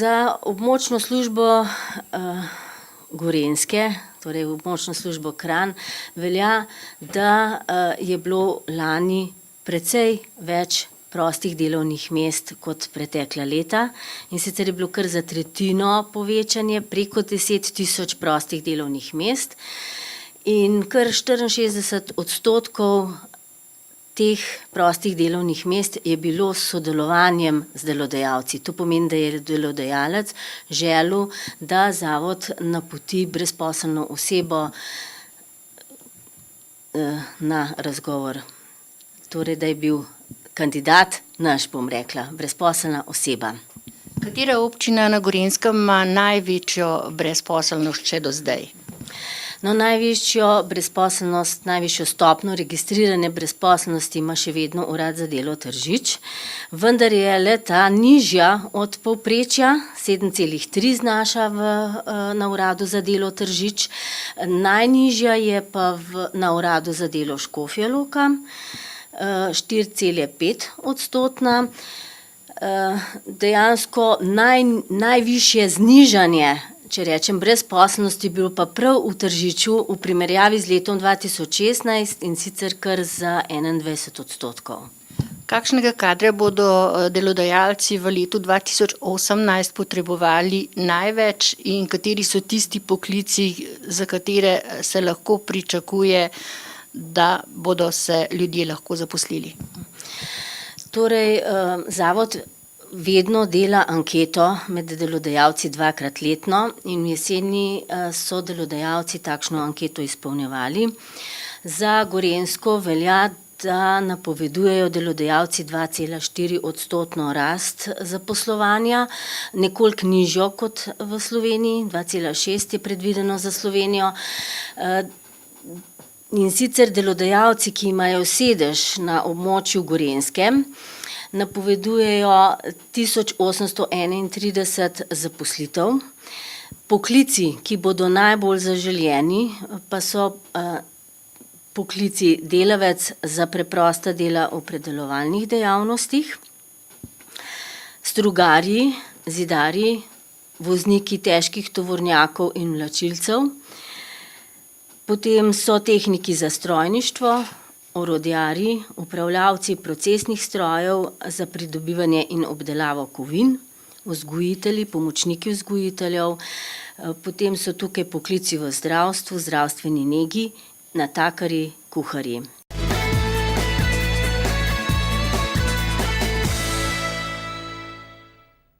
Za območno službo Gorenjske, torej območno službo Kranj, velja, da je bilo lani precej več prostih delovnih mest kot pretekla leta, in sicer je bilo kar za tretjino povečanje, preko 10.000 prostih delovnih mest, in kar 64% teh prostih delovnih mest je bilo s sodelovanjem z delodajalci. To pomeni, da je delodajalec želel, da zavod napoti brezposelno osebo na razgovor. Torej, da je bil kandidat naš, bom rekla, brezposelna oseba. Katera občina na Gorenjskem ima največjo brezposelnost še do zdaj? No, najvišjo brezposelnost, najvišjo stopnjo registrirane brezposelnosti ima še vedno Urad za delo Tržič, vendar je le-ta nižja od povprečja, 7,3 znaša na Uradu za delo Tržič, najnižja je pa na Uradu za delo Škofja Loka, 4,5%. Dejansko najvišje znižanje, če rečem, brezposelnosti je bilo pa prav v Tržiču v primerjavi z letom 2016, in sicer kar za 21%. Kakšnega kadra bodo delodajalci v letu 2018 potrebovali največ in kateri so tisti poklici, za katere se lahko pričakuje, da bodo se ljudje lahko zaposlili? Torej, zavod vedno dela anketo med delodajalci 2-krat letno in jeseni so delodajalci takšno anketo izpolnjevali. Za Gorenjsko velja, da napovedujejo delodajalci 2,4% rast zaposlovanja, nekoliko nižjo kot v Sloveniji, 2,6 je predvideno za Slovenijo. In sicer delodajalci, ki imajo sedež na območju Gorenjske, napovedujejo 1831 zaposlitev. Poklici, ki bodo najbolj zaželeni, pa so poklici delavec za preprosta dela v predelovalnih dejavnostih, strugarji, zidarji, vozniki težkih tovornjakov in vlačilcev, potem so tehniki za strojništvo, orodjarji, upravljavci procesnih strojev za pridobivanje in obdelavo kovin, vzgojitelji, pomočniki vzgojiteljev, potem so tukaj poklici v zdravstvu, zdravstveni negi, natakarji, kuharji.